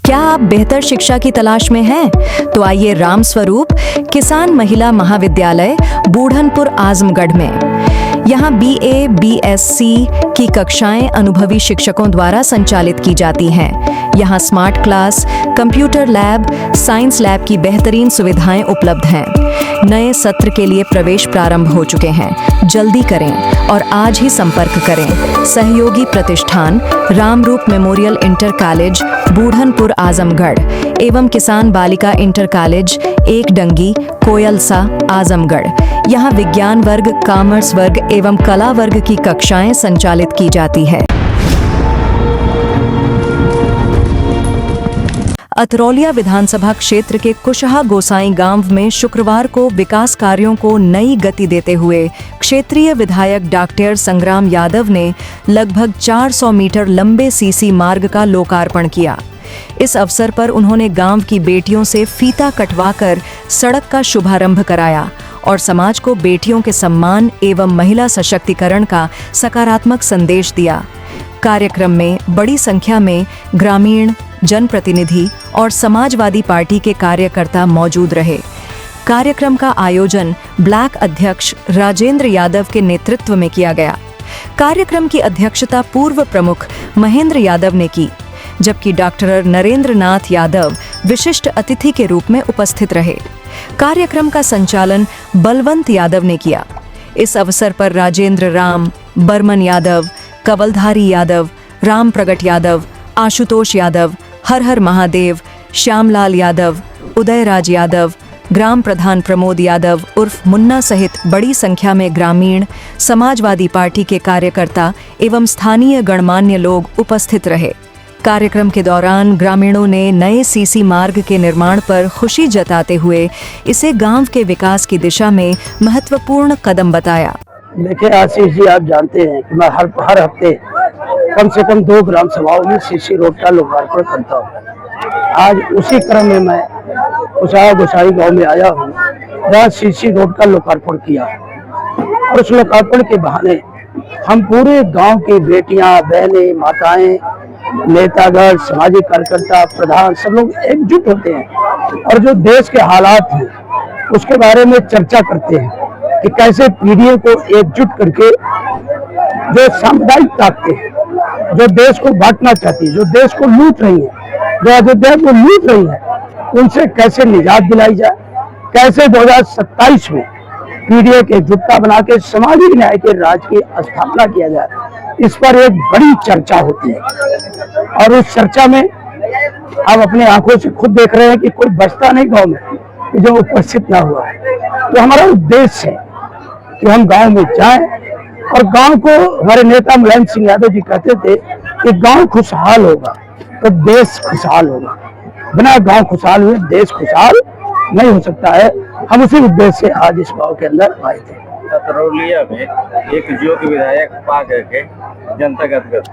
क्या आप बेहतर शिक्षा की तलाश में हैं? तो आइए राम स्वरूप किसान महिला महाविद्यालय बूढ़नपुर आजमगढ़ में। यहाँ BA, BSc की कक्षाएं अनुभवी शिक्षकों द्वारा संचालित की जाती हैं। यहाँ smart class, computer lab, science lab की बेहतरीन सुविधाएं उपलब्ध हैं। नए सत्र के लिए प्रवेश प्रारंभ हो चुके हैं। जल्दी करें और आज ही संपर्क करें। सहयोगी प्रतिष्ठान Ramroop memorial inter college Budhanpur Azamgarh एवं किसान बालिका इंटर कॉलेज एक डंगी कोयलसा आजमगढ़। यहाँ विज्ञान वर्ग, कॉमर्स वर्ग एवं कला वर्ग की कक्षाएं संचालित की जाती है। अतरौलिया विधानसभा क्षेत्र के कुशहा गोसाई गांव में शुक्रवार को विकास कार्यों को नई गति देते हुए क्षेत्रीय विधायक डॉक्टर संग्राम यादव ने लगभग 400 मीटर लंबे सीसी मार्ग का लोकार्पण किया। इस अवसर पर उन्होंने गांव की बेटियों से फीता कटवाकर सड़क का शुभारंभ कराया और समाज को बेटियों के सम्मान एवं महिला सशक्तिकरण का सकारात्मक संदेश दिया। कार्यक्रम में बड़ी संख्या में ग्रामीण, जनप्रतिनिधि और समाजवादी पार्टी के कार्यकर्ता मौजूद रहे। कार्यक्रम का आयोजन ब्लैक अध्यक्ष राजेंद्र यादव के नेतृत्व में किया गया। कार्यक्रम की अध्यक्षता पूर्व प्रमुख महेंद्र यादव ने की, जबकि डॉक्टर नरेंद्र नाथ यादव विशिष्ट अतिथि के रूप में उपस्थित रहे। कार्यक्रम का संचालन बलवंत यादव ने किया। इस अवसर पर राजेंद्र राम, बर्मन यादव, कवलधारी यादव, राम प्रगट यादव, आशुतोष यादव, हर हर महादेव, श्यामलाल यादव, उदयराज यादव, ग्राम प्रधान प्रमोद यादव उर्फ मुन्ना सहित बड़ी संख्या में ग्रामीण, समाजवादी पार्टी के कार्यकर्ता एवं स्थानीय गणमान्य लोग उपस्थित रहे। कार्यक्रम के दौरान ग्रामीणों ने नए सीसी मार्ग के निर्माण पर खुशी जताते हुए इसे गांव के विकास की दिशा में महत्वपूर्ण कदम बताया। देखिए आशीष जी, आप जानते हैं कि मैं हर हफ्ते कम से कम 2 ग्राम सभाओं में सीसी रोड का लोकार्पण करता हूँ। आज उसी क्रम में मैं कुशहा गोसाई गांव में आया हूँ, जहाँ सीसी रोड का लोकार्पण किया और उस लोकार्पण के बहाने हम पूरे गांव की बेटियां, बहनें, माताएं, नेतागण, सामाजिक कार्यकर्ता, प्रधान सब लोग एकजुट होते हैं और जो देश के हालात हैं उसके बारे में चर्चा करते हैं कि कैसे पीढ़ियों को एकजुट करके जो सांप्रदायिक ताकतें जो देश को बांटना चाहती है, जो देश को लूट रही है, जो अयोध्या को लूट रही है, उनसे कैसे निजात दिलाई जाए, कैसे 2027 में पीढ़ियों की एकजुटता बना के सामाजिक न्याय के राज की स्थापना किया जाए, इस पर एक बड़ी चर्चा होती है। और उस चर्चा में आप अपने आंखों से खुद देख रहे हैं कि कोई बचता नहीं गांव में कि जो उपस्थित ना हुआ है। तो हमारा उद्देश्य है कि हम गांव में जाएं और गांव को, हमारे नेता मुलायम सिंह यादव जी कहते थे कि गांव खुशहाल होगा तो देश खुशहाल होगा, बिना गांव खुशहाल हुए देश खुशहाल नहीं हो सकता है। हम उसी उद्देश्य से आज इस गांव के अंदर आए थे। अतरौलिया में एक योग्य विधायक पा करके जनता गदगद,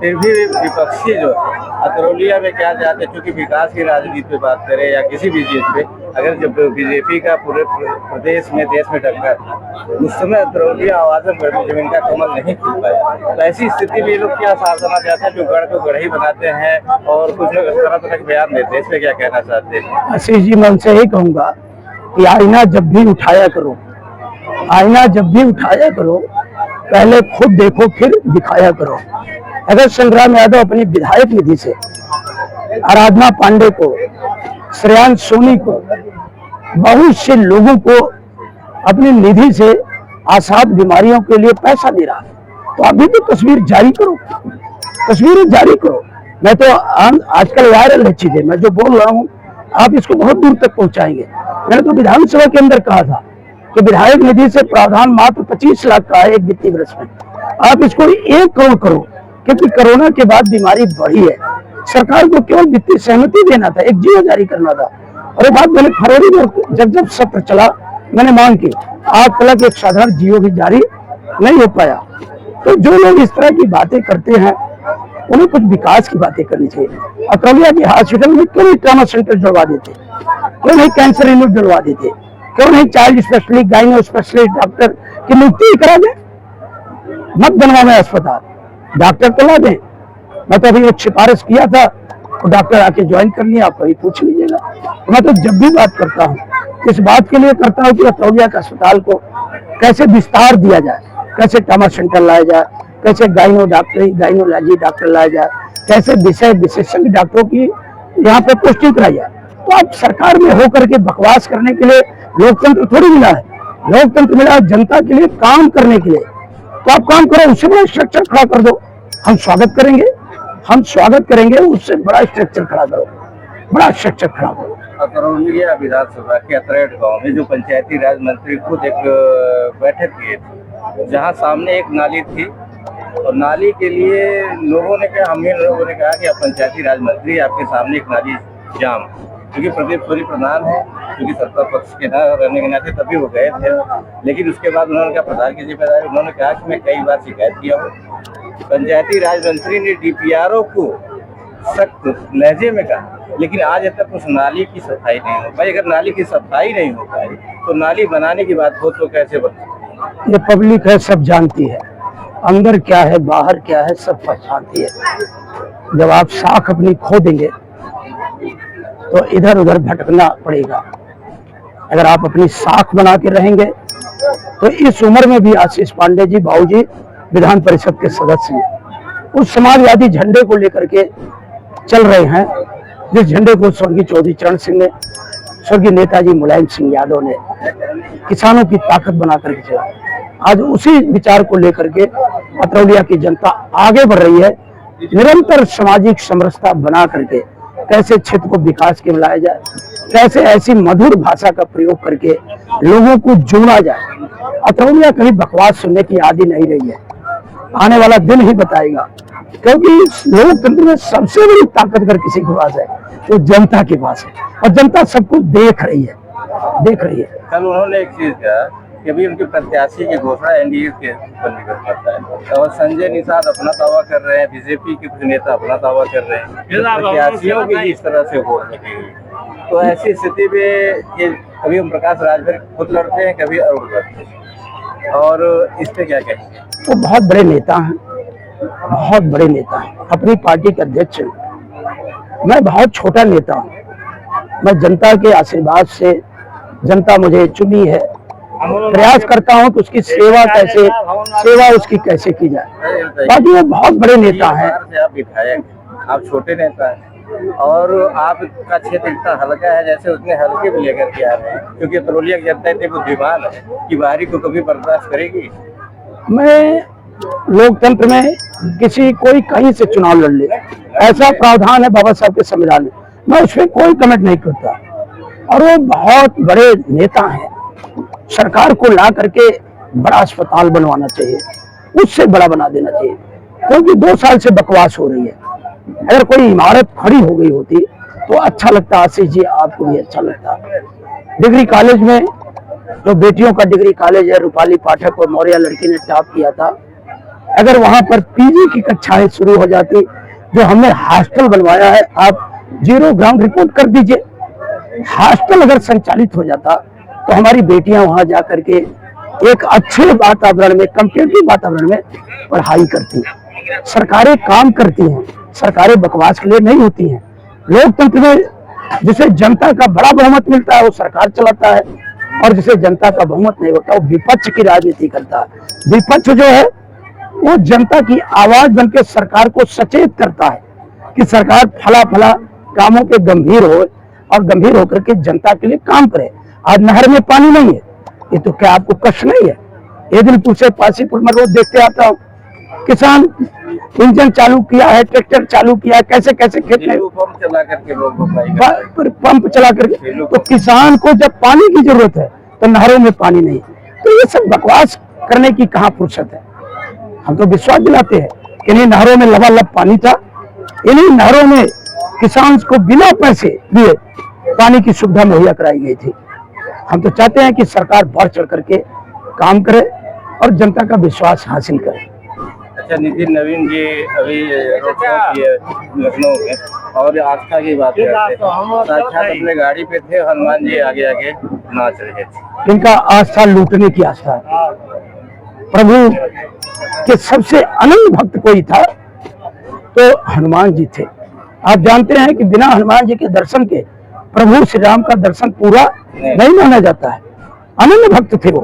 फिर भी विपक्षी जो अतरौलिया में क्या चाहते, चूंकि विकास की राजनीति पे बात करें या किसी भी चीज पे, अगर जब बीजेपी का पूरे प्रदेश में, देश में टक्कर, उस समय अतरौलिया आजमगढ़ में जमीन का कमल नहीं खिल पाया। तो ऐसी स्थिति में ये लोग क्या साधना चाहते हैं, जो गढ़ को गढ़ ही बनाते हैं और कुछ लोग इस तरह के बयान देते हैं, इसमें क्या कहना चाहते हैं? आशीष जी, मैं उनसे यही कहूंगा कि आईना जब भी उठाया करो, आईना जब भी उठाया करो, पहले खुद देखो फिर दिखाया करो। अगर संग्राम यादव अपनी विधायक निधि से आराधना पांडे को, श्रेयांश सोनी को, बहुत से लोगों को अपनी निधि से आसाद बीमारियों के लिए पैसा दे रहा है, तो अभी तो तस्वीर जारी करो, तस्वीरें जारी करो। मैं तो आजकल वायरल है चीजें, मैं जो बोल रहा हूँ आप इसको बहुत दूर तक पहुंचाएंगे। मैंने तो विधानसभा के अंदर कहा था कि विधायक निधि से प्रावधान मात्र 25 लाख का है एक वित्तीय वर्ष में, आप इसको 1 करोड़ करो, क्योंकि कोरोना के बाद बीमारी बढ़ी है। सरकार को केवल वित्तीय सहमति देना था, एक जियो जारी करना था। और ये बात मैंने फरवरी में जब सत्र चला, मैंने मांग की, आज तक एक साधारण जियो भी जारी नहीं हो पाया। तो जो लोग इस तरह की बातें करते हैं उन्हें कुछ विकास की बातें करनी चाहिए। अतरौलिया के हॉस्पिटल में क्यों नहीं ट्रॉमा सेंटर जुड़वा देते, क्यों नहीं कैंसर यूनिट जुड़वा देते, क्यों नहीं child specialist, gyno specialist doctor की नियुक्ति करा दें, मत बनवाने अस्पताल, डॉक्टर तो ला दें। मैं तो अभी एक सिफारिश किया था वो डॉक्टर आके ज्वाइन कर लिया, आप कभी पूछ लीजिएगा। मैं तो जब भी बात करता हूँ इस बात के लिए करता हूँ कि अतरौलिया के अस्पताल को कैसे विस्तार दिया जाए, कैसे ट्रॉमा सेंटर लाया जाए, कैसे गाइनोलॉजी डॉक्टर लाया जाए, कैसे विषय विशेषज्ञ डॉक्टरों की यहाँ पे पोस्टिंग कराई जाए। तो आप सरकार में होकर के बकवास करने के लिए लोकतंत्र थोड़ी मिला है, लोकतंत्र मिला है जनता के लिए काम करने के लिए। तो आप काम करो, उससे बड़ा स्ट्रक्चर खड़ा कर दो, हम स्वागत करेंगे, उससे बड़ा स्ट्रक्चर खड़ा करो, बड़ा स्ट्रक्चर खड़ा करो। अतरौलिया विधानसभा के अतरेट गांव में जो पंचायती राज मंत्री खुद एक बैठक किए थे, जहां सामने एक नाली थी और नाली के लिए लोगों ने कहा, हमें लोगों ने कहा कि आप पंचायती राज मंत्री, आपके सामने एक नाली जाम, क्योंकि प्रदीप सूरी प्रधान है, क्योंकि सत्ता पक्ष के ना रहने के नाते तभी वो गए थे। लेकिन उसके बाद उन्होंने कहा प्रधान की जिम्मेदारी, उन्होंने कहा कि मैं कई बार शिकायत किया हूँ। पंचायती राज मंत्री ने डीपीआरओ को सख्त लहजे में कहा, लेकिन आज तक उस नाली की सफाई नहीं हो पाई। अगर नाली की सफाई नहीं हो पाई तो नाली बनाने की बात हो तो कैसे बने? ये पब्लिक है, सब जानती है, अंदर क्या है बाहर क्या है सब पहचानती है। जब आप साख अपनी खो देंगे तो इधर उधर भटकना पड़ेगा। अगर आप अपनी साख बना के रहेंगे तो इस उम्र में भी आशीष पांडे जी बाबूजी विधान परिषद के सदस्य हैं, उस समाजवादी झंडे को लेकर के चल रहे हैं, जिस झंडे को स्वर्गीय चौधरी चरण सिंह ने, स्वर्गीय नेताजी मुलायम सिंह यादव ने किसानों की ताकत बना करके चला। आज उसी विचार को लेकर के अतरौलिया की जनता आगे बढ़ रही है, निरंतर सामाजिक समरसता बना करके कैसे क्षेत्र को विकास के लाया जाए, कैसे ऐसी मधुर भाषा का प्रयोग करके लोगों को जोड़ा जाए। अतरौलिया कहीं बकवास सुनने की आदि नहीं रही है, आने वाला दिन ही बताएगा, क्योंकि लोकतंत्र में सबसे बड़ी ताकत अगर किसी के पास है तो जनता के पास है, और जनता सब कुछ देख रही है। कल उन्होंने एक चीज कहा कि अभी उनके प्रत्याशी की घोषणा एनडीए के पर निर्भर करता है, और संजय निषाद अपना दावा कर रहे हैं, बीजेपी के कुछ नेता अपना दावा कर रहे हैं, प्रत्याशियों की इस तरह से वोट लगी हुई। तो ऐसी स्थिति में ये कभी ओम प्रकाश राजभर खुद लड़ते हैं, कभी अरुण लड़ते हैं, और इस पे क्या कहेंगे? वो बहुत बड़े नेता हैं, बहुत बड़े नेता हैं, अपनी पार्टी के अध्यक्ष हैं। मैं बहुत छोटा नेता हूँ, मैं जनता के आशीर्वाद से, जनता मुझे चुनी है, प्रयास करता हूँ कि उसकी सेवा उसकी कैसे की जाए। बाकी वो बहुत बड़े नेता हैं। आप विधायक, आप छोटे नेता हैं, और आपका क्षेत्र इतना हल्का है, जैसे उतने हल्के भी लेकर के आ रहे हैं, क्योंकि अतरौलिया की जनता इतनी बुद्धिमान है कि बाहरी को कभी बर्दाश्त करेगी। मैं लोकतंत्र में कोई कहीं से चुनाव लड़ ले, ऐसा प्रावधान है बाबा साहब के संविधान में, मैं उस पर कोई कमेंट नहीं करता। और वो बहुत बड़े नेता हैं, सरकार को ला करके बड़ा अस्पताल बनवाना चाहिए, उससे बड़ा बना देना चाहिए, क्योंकि 2 साल से बकवास हो रही है। अगर कोई इमारत खड़ी हो गई होती तो अच्छा लगता, आशीष जी आपको भी अच्छा लगता। डिग्री कॉलेज में जो बेटियों का डिग्री कॉलेज है, रूपाली पाठक और मौर्य लड़की ने टॉप किया था, अगर वहां पर पीजी की कक्षाएं शुरू हो जाती, जो हमने हॉस्टल बनवाया है, आप 0 ग्राउंड रिपोर्ट कर दीजिए, हॉस्टल अगर संचालित हो जाता तो हमारी बेटियां वहां जाकर के एक अच्छे वातावरण में, कम्पिटिटिव वातावरण में पढ़ाई करती हैं। सरकारें काम करती हैं, सरकारें बकवास के लिए नहीं होती हैं। लोकतंत्र में जिसे जनता का बड़ा बहुमत मिलता है वो सरकार चलाता है, और जिसे जनता का बहुमत नहीं होता वो विपक्ष की राजनीति करता है। विपक्ष जो है वो जनता की आवाज बनकर सरकार को सचेत करता है कि सरकार फला कामों पे गंभीर हो, और गंभीर होकर के जनता के लिए काम करे। आज नहर में पानी नहीं है, ये तो क्या आपको कष्ट नहीं है? एदिलपुर से पासीपुर में रोज देखते आता हूँ, किसान इंजन चालू किया है, ट्रैक्टर चालू किया है, कैसे कैसे खेत में पंप चला करके तो किसान को जब पानी की जरूरत है तो नहरों में पानी नहीं। तो ये सब बकवास करने की कहाँ फुर्सत है? हम तो विश्वास दिलाते हैं कि नहीं, नहरों में लबालब पानी था, इन्हीं नहरों में किसान को बिना पैसे दिए पानी की सुविधा मुहैया कराई गई थी। हम तो चाहते हैं कि सरकार बढ़ चढ़ करके काम करे और जनता का विश्वास हासिल करे। अच्छा, नितिन नवीन जी अभी लखनऊ में, और आस्था की बात करते हैं, साक्षात अपने गाड़ी पे थे, हनुमान जी आगे आगे नाच रहे थे। इनका आस्था लूटने की आस्था है। प्रभु के सबसे अनंत भक्त कोई था तो हनुमान जी थे। आप जानते हैं कि बिना हनुमान जी के दर्शन के प्रभु श्री राम का दर्शन पूरा नहीं माना जाता है। अनन्य भक्त थे वो,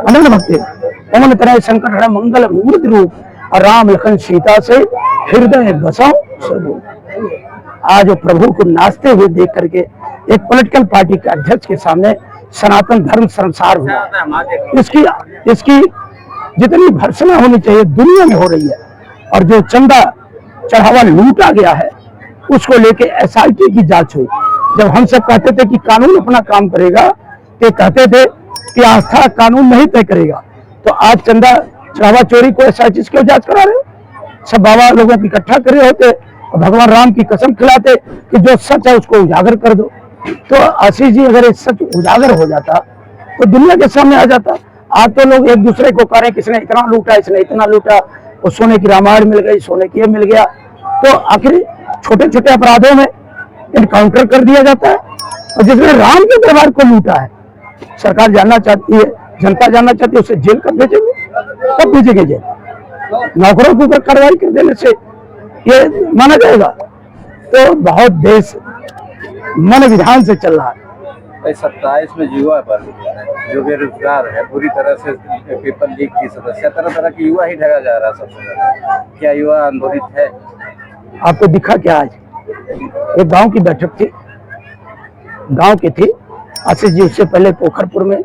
अनन्य भक्त थे। पवन तरह संकट हरण मंगल मूर्ति रूप और राम लखन सीता से हृदय बसाओ सब। आज प्रभु को नाचते हुए देख करके एक पॉलिटिकल पार्टी के अध्यक्ष के सामने सनातन धर्म संसार हुआ। इसकी जितनी भर्त्सना होनी चाहिए दुनिया में हो रही है, और जो चंदा चढ़ावा लूटा गया है उसको लेके SIT की जांच हुई। जब हम सब कहते थे कि कानून अपना काम करेगा, तो कहते थे कि आस्था कानून नहीं तय करेगा, तो आज चंदा चढ़ावा चोरी को SIT क्यों जांच करा रहे हो? सब बाबा लोगों को इकट्ठा करे होते और भगवान राम की कसम खिलाते कि जो सच है उसको उजागर कर दो। तो आशीष जी, अगर ये सच उजागर हो जाता तो दुनिया के सामने आ जाता। आज तो लोग एक दूसरे को कह रहे हैं किसने इतना लूटा, इसने इतना लूटा, वो सोने की रामायण मिल गई, सोने की ये मिल गया। तो आखिर छोटे छोटे अपराधों में इनकाउंटर कर दिया जाता है, और जिसने राम के दरबार को लूटा है सरकार जानना चाहती है, जनता जानना चाहती है, उसे जेल कब भेजेंगे? कब भेजेंगे जेल? नौकरों के ऊपर कार्रवाई कर देने से ये माना जाएगा? तो बहुत देश मन विधान से चल रहा है। 27 में युवा पर जो बेरोजगार है, पूरी तरह से पेपर लीक की समस्या, तरह तरह की युवा ही ढका जा रहा है सबसे ज्यादा। क्या युवा आंदोलित है? आपको दिखा क्या? आज एक गांव की बैठक थी, गांव की थी आशीष जी, उससे पहले पोखरपुर में,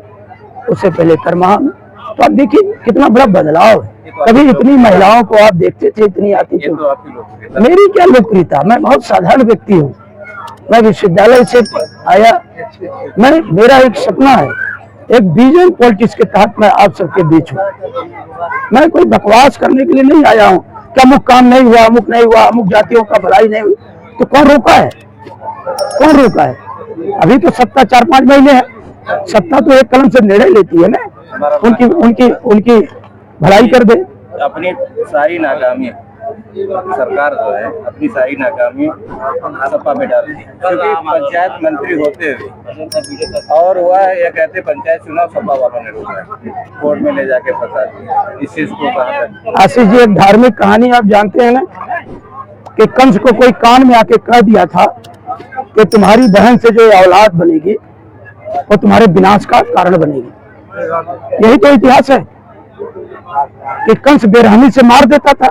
उससे पहले करमाह में। तो आप देखिए कितना बड़ा बदलाव है। कभी इतनी महिलाओं को आप देखते थे, इतनी आती थी। मेरी क्या लोकप्रियता, मैं बहुत साधारण व्यक्ति हूँ। मैं विश्वविद्यालय से आया, मेरा एक सपना है, एक विजन पॉलिटिक्स के तहत मैं आप सबके बीच हूँ। मैं कोई बकवास करने के लिए नहीं आया हूँ कि अमुक काम नहीं हुआ, अमुक नहीं हुआ, अमुक जातियों का भलाई नहीं हुई। तो कौन रोका है? कौन रोका है? अभी तो सत्ता 4-5 महीने है। सत्ता तो एक कलम से निर्णय लेती है ना, उनकी भलाई कर दे। अपनी सारी नाकामी सरकार जो है, अपनी सारी नाकामी सपा में डाल दी, क्योंकि पंचायत मंत्री होते हुए और वह ये कहते पंचायत चुनाव सपा वालों ने रोका है, कोर्ट में ले जाके फंसा दिया। इस चीज को कहा आशीष जी, एक धार्मिक कहानी आप जानते हैं ना, कि कंस को कोई कान में आके कह दिया था कि तुम्हारी बहन से जो औलाद बनेगी वो तुम्हारे विनाश का कारण बनेगी। यही तो इतिहास है कि कंस बेरहमी से मार देता था,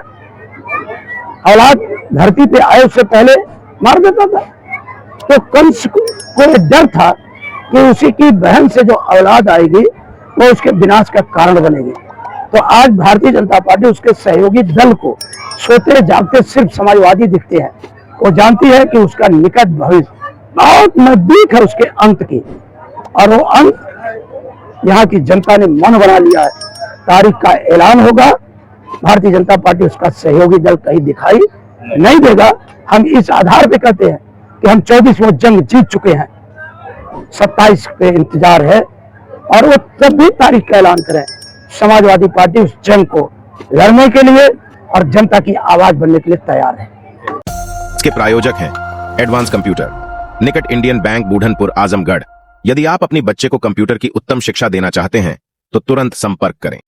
औलाद धरती पे आए उससे पहले मार देता था। तो कंस को डर था कि उसी की बहन से जो औलाद आएगी वो उसके विनाश का कारण बनेगी। तो आज भारतीय जनता पार्टी उसके सहयोगी दल को सोते जागते सिर्फ समाजवादी दिखते हैं। वो जानती है कि उसका निकट भविष्य बहुत नजदीक है उसके अंत की, और वो अंत यहाँ की जनता ने मन बना लिया है। तारीख का ऐलान होगा, भारतीय जनता पार्टी उसका सहयोगी दल कहीं दिखाई नहीं देगा। हम इस आधार पे कहते हैं कि हम 24वां जंग जीत चुके हैं, 27 पे इंतजार है, और वो जब भी तारीख का ऐलान करें, समाजवादी पार्टी उस जंग को लड़ने के लिए और जनता की आवाज बनने के लिए तैयार है। इसके प्रायोजक हैं एडवांस कंप्यूटर, निकट इंडियन बैंक, बूढ़नपुर, आजमगढ़। यदि आप अपनी बच्चे को कंप्यूटर की उत्तम शिक्षा देना चाहते हैं तो तुरंत संपर्क करें।